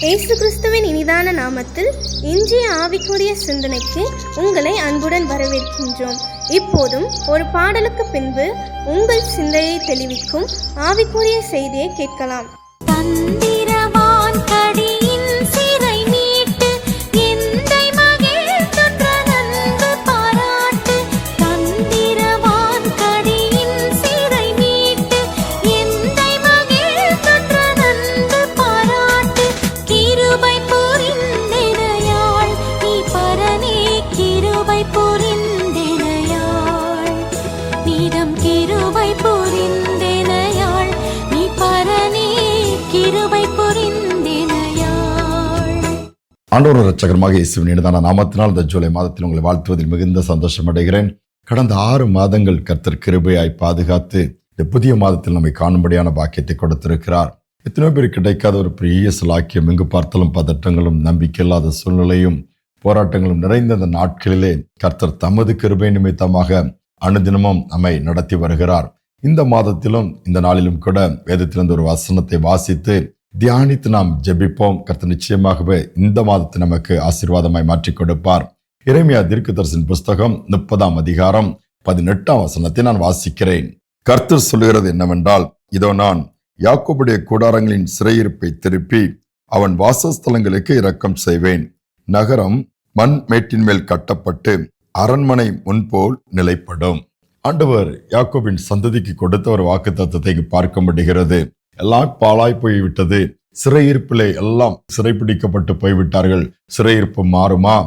இயேசு கிறிஸ்துவின் இனிதான நாமத்தில் இன்றைய ஆவிக்குரிய சிந்தனைக்கு உங்களை அன்புடன் வரவேற்கின்றோம். இப்போதும் ஒரு பாடலுக்கு பின்பு உங்கள் சிந்தையை தெளிவிக்கும் ஆவிக்குரிய செய்தியை கேட்கலாம். தந்திரவான் கடியின் சிறை மீட்டு எந்தை மகிழ்கின்ற நன்பு பாராட்டு. தந்திரவான் கடியின் சிறை மீட்டு எந்தை மகிழ்கின்ற நன்பு பாராட்டு. கிருபை புரிந்தெனையாள் நீ பரனே, கிருபை புரிந்தெனையாள் நீதம், கிருபை புரிந்தெனையாள் நீ பரனே, கிருபை புரிந்தெனையாள். ஆண்டவர் இரட்சகருமாக இயேசுவின் இனிதான நாமத்தினால் இந்த ஜூலை மாதத்தில் உங்களை வாழ்த்துவதில் மிகுந்த சந்தோஷம் அடைகிறேன். கடந்த 6 மாதங்கள் கர்த்தர் கிருபையாய் பாதுகாத்து இந்த புதிய மாதத்தில் நம்மை காணும்படியான பாக்கியத்தை கொடுத்திருக்கிறார். எத்தனையோ பேர் கிடைக்காத ஒரு பெரிய சிலாக்கியம். எங்கு பார்த்தாலும் பதட்டங்களும் நம்பிக்கை இல்லாத சூழ்நிலையும் போராட்டங்களும் நிறைந்த இந்த நாட்களிலே கர்த்தர் தமது கிருபை நிமித்தமாக அனுதினமும் நம்மை நடத்தி வருகிறார். இந்த மாதத்திலும் இந்த நாளிலும் கூட வேதத்திலிருந்து ஒரு வசனத்தை வாசித்து தியானித்து நாம் ஜெபிப்போம். கர்த்தர் நிச்சயமாகவே இந்த மாதத்தை நமக்கு ஆசீர்வாதமாய் மாற்றிக் கொடுப்பார். எரேமியா தீர்க்கதரிசியின் புஸ்தகம் 30ஆம் அதிகாரம் 18ஆம் வசனத்தை நான் வாசிக்கிறேன். கர்த்தர் சொல்லுகிறது என்னவென்றால், இதோ நான் யாக்கோபுடைய கூடாரங்களின் சிறையிருப்பை திருப்பி அவன் வாசஸ்தலங்களுக்கு இரக்கம் செய்வேன். நகரம் மண் மேட்டின் மேல் கட்டப்பட்டு அரண்மனை முன்போல் நிலைப்படும். ஆண்டவர் யாக்கோபின் சந்ததிக்கு கொடுத்த ஒரு வாக்குத்தத்தத்தை பார்க்க முடிகிறது. எல்லாம் பாழாய் போய்விட்டது. சிறையிருப்பிலே எல்லாம் சிறைப்பிடிக்கப்பட்டு போய்விட்டார்கள். சிறையிருப்பு மாறுமா?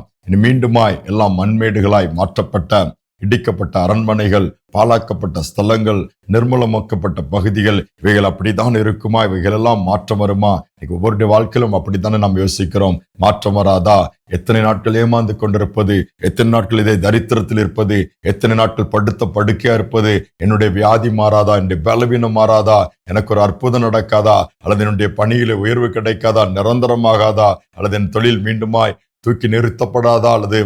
மீண்டுமாய் எல்லாம் மண்மேடுகளாய் மாற்றப்பட்ட இடிக்கப்பட்ட அரண்மனைகள், பாழாக்கப்பட்ட ஸ்தலங்கள், நிர்மூலமாக்கப்பட்ட பகுதிகள், இவைகள் அப்படித்தான் இருக்குமா? இவைகள் எல்லாம் மாற்றம் வருமா? ஒவ்வொருடைய வாழ்க்கையிலும் அப்படித்தானே நாம் யோசிக்கிறோம். மாற்றம் வராதா? எத்தனை நாட்கள் ஏமாந்து கொண்டிருப்பது, எத்தனை நாட்கள் இதை தரித்திரத்தில் இருப்பது, எத்தனை நாட்கள் படுத்த படுக்கையா இருப்பது, என்னுடைய வியாதி மாறாதா, என்னுடைய பலவீனம் மாறாதா, எனக்கு ஒரு அற்புதம் நடக்காதா, அல்லது என்னுடைய பணியில உயர்வு கிடைக்காதா, நிரந்தரமாகாதா, அல்லது என் தொழில் மீண்டுமாய் தூக்கி நிறுத்தப்படாதா, அல்லது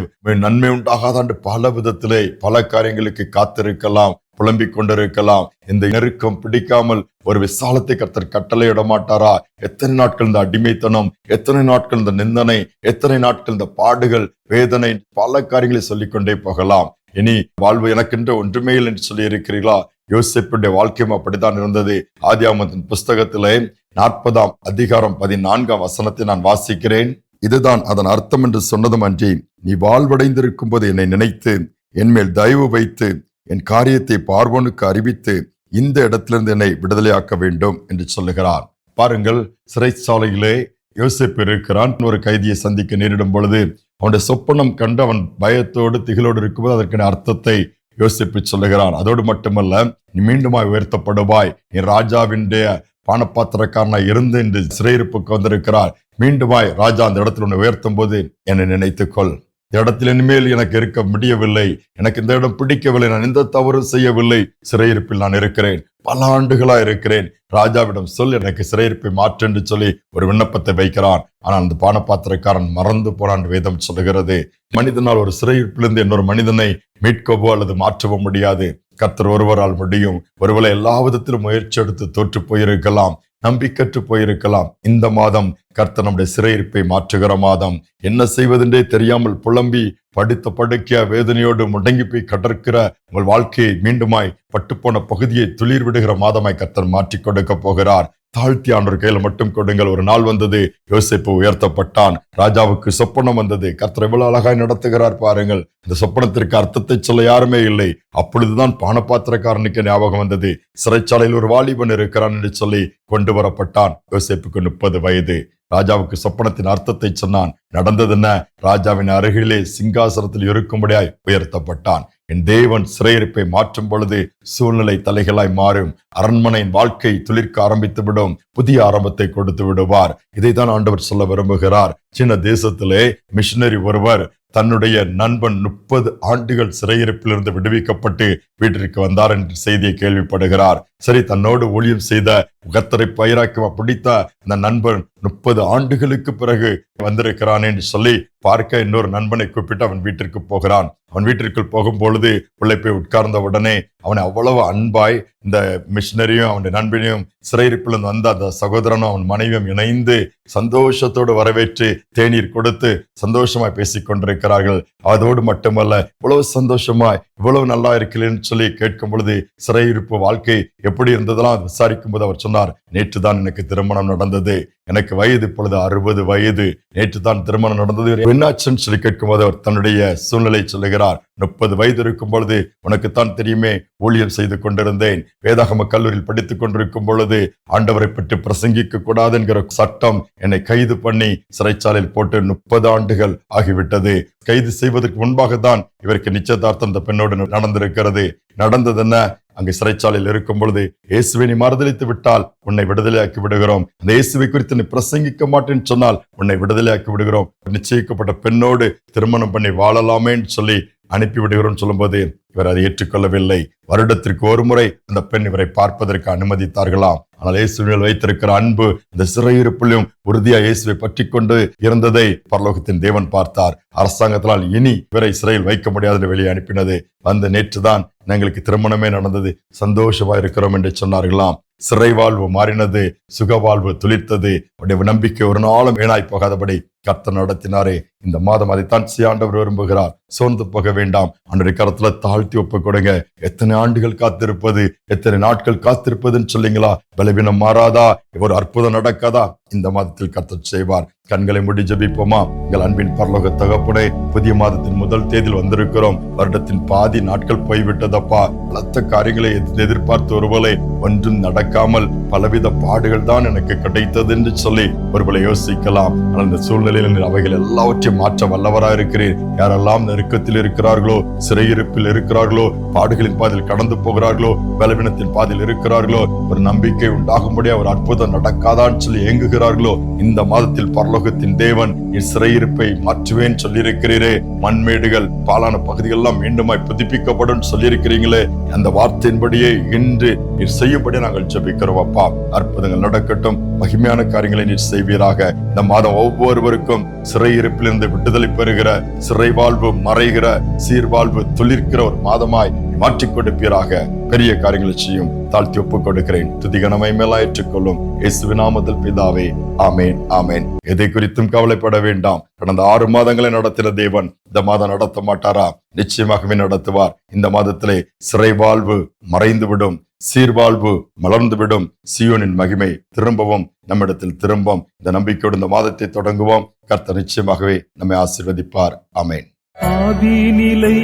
நன்மை உண்டாகாதா என்று பல விதத்திலே பல காரியங்களுக்கு காத்திருக்கலாம், புலம்பிக் கொண்டிருக்கலாம். இந்த நெருக்கம் பிடிக்காமல் ஒரு விசாலத்தை கர்த்தர் கட்டளையிட மாட்டாரா? எத்தனை நாட்கள் இந்த அடிமைத்தனம், எத்தனை நாட்கள் இந்த நிந்தனை, எத்தனை நாட்கள் இந்த பாடுகள், வேதனை, பல காரியங்களை சொல்லிக்கொண்டே போகலாம். இனி வாழ்வு எனக்கென்று ஒன்றுமே இல்லை என்று சொல்லி இருக்கிறீர்களா? யோசேப்புடைய வாழ்க்கையும் அப்படித்தான் இருந்தது. ஆதியாகமத்தின் புஸ்தகத்திலே 40ஆம் அதிகாரம் 14ஆம் வசனத்தை நான் வாசிக்கிறேன். இதுதான் அதன் அர்த்தம் என்று சொன்னதும் அன்றி, நீ வாழ்வடைந்திருக்கும் போது என்னை நினைத்து என் மேல் தயவு வைத்து என் காரியத்தை பார்வோனுக்கு அறிவித்து இந்த இடத்திலிருந்து என்னை விடுதலையாக்க வேண்டும் என்று சொல்லுகிறார். பாருங்கள், சிறைச்சாலையிலே யோசேப்பு இருக்கிறான். ஒரு கைதியை சந்திக்க நேரிடும் பொழுது அவனுடைய சொப்பனம் கண்டு அவன் பயத்தோடு திகிலோடு இருக்கும்போது அதற்கான அர்த்தத்தை யோசிப்பு சொல்லுகிறான். அதோடு மட்டுமல்ல, நீ மீண்டுமாய் உயர்த்தப்படுவாய், நீ ராஜாவினுடைய பானபாத்திரக்காரனாய் இருந்து என்று சிறையிருப்புக்கு வந்திருக்கிறார். மீண்டுமாய் ராஜா அந்த இடத்துல உன்னை உயர்த்தும் போது என்னை நினைத்துக்கொள். இந்த இடத்துல இனிமேல் எனக்கு இருக்க முடியவில்லை, எனக்கு இந்த இடம் பிடிக்கவில்லை, நான் எந்த தவறு செய்யவில்லை, சிறையிருப்பில் நான் இருக்கிறேன், பல ஆண்டுகளா இருக்கிறேன், ராஜாவிடம் சொல் எனக்கு சிறையிருப்பை மாற்று என்று சொல்லி ஒரு விண்ணப்பத்தை வைக்கிறான். ஆனால் அந்த பானபாத்திரக்காரன் மறந்து போனான். வேதம் சொல்லுகிறது, மனிதனால் ஒரு சிறையிருப்பிலிருந்து இன்னொரு மனிதனை மீட்கவோ அல்லது மாற்றவோ முடியாது. கர்த்தர் ஒருவரால் முடியும். ஒருவேளை எல்லா விதத்திலும் முயற்சி எடுத்து தோற்று போயிருக்கலாம், நம்பிக்கற்று போயிருக்கலாம். இந்த மாதம் கர்த்தர் நம்முடைய சிறையிருப்பை மாற்றுகிற மாதம். என்ன செய்வதென்றே தெரியாமல் புலம்பி படுத்த படுக்கையா வேதனையோடு முடங்கி போய் கடற்கிற உங்கள் வாழ்க்கையை மீண்டுமாய் பட்டுப்போன பகுதியை துளிர் விடுகிற மாதமாய் கர்த்தர் மாற்றி கொடுக்க போகிறார். தாழ்த்தி ஆண்டவர் கையில மட்டும் கொடுங்கள். ஒரு நாள் வந்தது, யோசேப்பு உயர்த்தப்பட்டான். ராஜாவுக்கு சொப்பனம் வந்தது. கர்த்தர் எவ்வளவு அழகாய் நடத்துகிறார் பாருங்கள். இந்த சொப்பனத்திற்கு அர்த்தத்தை சொல்ல யாருமே இல்லை. அப்பொழுதுதான் பானபாத்திரக்காரனுக்கு ஞாபகம் வந்தது, சிறைச்சாலையில் ஒரு வாலிபன் இருக்கிறான் என்று சொல்லி கொண்டு வரப்பட்டான். யோசேப்புக்கு 30 வயது. ராஜாவுக்கு சொப்பனத்தின் அர்த்தத்தை சொன்னான். நடந்தது என்ன? ராஜாவின் அருகிலே சிங்காசனத்தில் இருக்கும்படியாய் உயர்த்தப்பட்டான். என் தேவன் சிறையிருப்பை மாற்றும் பொழுது சூழ்நிலை தலைகளாய் மாறும். அரண்மனையின் வாழ்க்கை துளிர்க்க ஆரம்பித்து விடும். புதிய ஆரம்பத்தை கொடுத்து விடுவார். இதைத்தான் ஆண்டவர் சொல்ல விரும்புகிறார். சின்ன தேசத்திலே மிஷனரி ஒருவர் தன்னுடைய நண்பன் 30 ஆண்டுகள் சிறையிருப்பிலிருந்து விடுவிக்கப்பட்டு வீட்டிற்கு வந்தார் என்ற செய்தியை கேள்விப்படுகிறார். சரி, தன்னோடு ஊழியம் செய்த கர்த்தரை பயிராக்க பிடித்த அந்த நண்பன் 30 ஆண்டுகளுக்கு பிறகு வந்திருக்கிறான் என்று சொல்லி பார்க்க இன்னொரு நண்பனை கூப்பிட்டு அவன் வீட்டிற்கு போகிறான். அவன் வீட்டிற்குள் போகும் பொழுது உள்ளே போய் உட்கார்ந்த உடனே அவனை அவ்வளவு அன்பாய் இந்த மிஷினரியும் அவனுடைய நண்பனையும் சிறையிருப்பிலிருந்து வந்த அந்த சகோதரனும் அவன் மனைவியும் இணைந்து சந்தோஷத்தோடு வரவேற்று தேநீர் கொடுத்து சந்தோஷமாய் பேசிக் கொண்டிருக்கிறார்கள். அதோடு மட்டுமல்ல, இவ்வளவு சந்தோஷமாய் இவ்வளவு நல்லா இருக்கிறேன்னு சொல்லி கேட்கும் பொழுது சிறையிருப்பு வாழ்க்கை எப்படி இருந்ததெல்லாம் விசாரிக்கும் போது அவர் சொன்னார், நேற்று தான் எனக்கு திருமணம் நடந்தது, எனக்கு வயது இப்பொழுது 60 வயது, நேற்று தான் திருமணம் நடந்தது. என்னாச்சுன்னு சொல்லி கேட்கும் போது அவர் தன்னுடைய சூழ்நிலை சொல்லுகிறார். 30 வயது இருக்கும் பொழுது உனக்குத்தான் தெரியுமே, ஊழியம் செய்து கொண்டிருந்தேன். வேதாகம கல்லூரியில் படித்துக் கொண்டிருக்கும் பொழுது ஆண்டவரை பற்றி பிரசங்கிக்க கூடாது என்கிற சட்டம் என்னை கைது பண்ணி சிறைச்சாலையில் போட்டு 30 ஆண்டுகள் ஆகிவிட்டது. கைது செய்வதற்கு முன்பாக தான் இவருக்கு நிச்சயதார்த்தம் அந்த பெண்ணோடு நடந்திருக்கிறது. நடந்தது என்ன? அங்கு சிறைச்சாலையில் இருக்கும் பொழுது, இயேசுவை நீ மறுதலித்து விட்டால் உன்னை விடுதலையாக்கி விடுகிறோம், அந்த இயேசுவை குறித்து நீ பிரசங்கிக்க மாட்டேன்னு சொன்னால் உன்னை விடுதலையாக்கி விடுகிறோம், நிச்சயிக்கப்பட்ட பெண்ணோடு திருமணம் பண்ணி வாழலாமேன்னு சொல்லி அனுப்பி விடுகிறோம் சொல்லும்போது இவர் அதை ஏற்றுக்கொள்ளவில்லை. வருடத்திற்கு ஒரு முறை அந்த பெண் இவரை பார்ப்பதற்கு அனுமதித்தார்களாம். ஆனால் இயேசுவில் வைத்திருக்கிற அன்பு இந்த சிறையிருப்பிலும் உறுதியா இயேசுவை பற்றி கொண்டு இருந்ததை பரலோகத்தின் தேவன் பார்த்தார். அரசாங்கத்தினால் இனி இவரை சிறையில் வைக்க முடியாது வெளியே அனுப்பினது. வந்து நேற்றுதான் எங்களுக்கு திருமணமே நடந்தது, சந்தோஷமா இருக்கிறோம் என்று சொன்னார்களாம். சிறை வாழ்வு மாறினது, சுகவாழ்வு துளிர்த்தது. அவருடைய நம்பிக்கை ஒரு நாளும் வீணாய் போகாதபடி கர்த்தர் நடத்தினாரே. இந்த மாதம் அதைத்தான் ஆண்டவர் விரும்புகிறார். சோர்ந்து போக வேண்டாம், அன்றைய கரத்துல தாழ்த்தி ஒப்பு கொடுங்க. எத்தனை ஆண்டுகள் காத்திருப்பது, எத்தனை நாட்கள் காத்திருப்பதுன்னு சொல்லிங்களா? பலவீனம் மாறாதா? ஒரு அற்புதம் நடக்காதா? இந்த மாதத்தில் கர்த்தர் செய்வார். கண்களை மூடி ஜெபிப்போமா? எங்கள் அன்பின் பரலோக தகப்பனே, புதிய மாதத்தின் முதல் தேதியில் வந்திருக்கிறோம். வருடத்தின் பாதி நாட்கள் போய்விட்டதப்பா. பலத்த காரியங்களை எதிர்பார்த்து ஒருவேளை ஒன்றும் நடக்காமல் பலவித பாடுகள் தான் எனக்கு கிடைத்தது என்று சொல்லி ஒருவேளை யோசிக்கலாம். ஆனால் இந்த சூழ்நிலையில் அவைகள் எல்லாவற்றையும் மாற்ற வல்லவராக இருக்கிறேன். யாரெல்லாம் நெருக்கத்தில் இருக்கிறார்களோ, சிறையிருப்பில் இருக்கிறார்களோ, பாடுகளின் பாதையில் கடந்து போகிறார்களோ, பலவீனத்தின் பாதையில் இருக்கிறார்களோ, ஒரு நம்பிக்கை உண்டாகும்படி ஒரு அற்புதம் நடக்காதான்னு சொல்லி ஏங்குகிறார்களோ, இந்த மாதத்தில் பரலோகத்தின் தேவன் சிறையிருப்பை மாற்றுவேன் சொல்லியிருக்கிறீரே. மண்மேடுகள் பாலான பகுதிகள் எல்லாம் மீண்டுமாய் புதுப்பிக்கப்படும் சொல்லியிருக்கிறீங்களே. அந்த வார்த்தையின்படியே இன்று நீர் செய்யும்படி நாங்கள் ஜெபிக்கிறோம் அப்பா. அற்புதங்கள் நடக்கட்டும், மகிமையான காரியங்களை நீர் செய்வீராக. இந்த மாதம் ஒவ்வொருவருக்கும் சிறையிருப்பிலிருந்து விடுதலை பெறுகிற, சிறை வாழ்வு மறைகிற, சீர்வாழ்வு துளிர்க்கிற ஒரு மாதமாய் மாற்றிக் கொடுப்பீராக. பெரிய காரியங்களை செய்யும். தாழ்த்தி ஒப்புக் கொடுக்கிறேன். துதிகனமை மேலா ஏற்றுக்கொள்ளும் இயேசுவின் நாமத்தில் பிதாவே, ஆமேன், ஆமேன். எதை குறித்தும் கவலைப்பட வேண்டாம். கடந்த 6 மாதங்களை நடத்தின தேவன் இந்த மாதம் நடத்த மாட்டாரா? நிச்சயமாகவே நடத்துவார். இந்த மாதத்திலே சிறை வாழ்வு மறைந்துவிடும், சீர்வாழ்வு மலர்ந்துவிடும். சீயோனின் மகிமை திரும்பவும் நம்மிடத்தில் திரும்பும். இந்த நம்பிக்கையோடு இந்த மாதத்தை தொடங்குவோம். கர்த்தர் நிச்சயமாகவே நம்மை ஆசீர்வதிப்பார். ஆமேன். ஆதி நிலை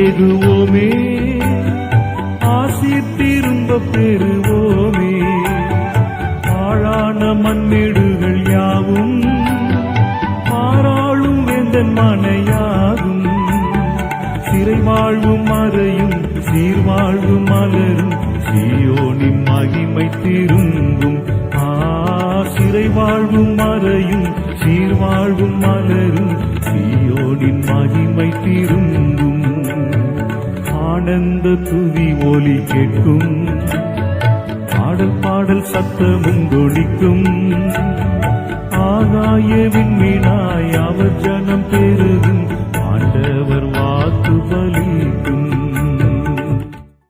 எதுவோமே, ஆசி திரும்ப பெறுவோமே. ஆழான மண்மேடுகள் யாவும் மாறாளும் வேந்தன் மனையாகும். சிறை வாழ்வும் மறையும், சீர்வாழ்வும் மலரும், சீயோனின் மகிமை திரும்பும். சிறை வாழ்வும் மறையும், சீர்வாழ்வும் மலரும், சீயோனின் மகிமை திரும்பும். ஆனந்த துதி ஒலி கேட்கும், பாடல் பாடல் சத்தமும் ஒலிக்கும். ஆகாய விண்மீனாய் அவர் ஜனம் பெரு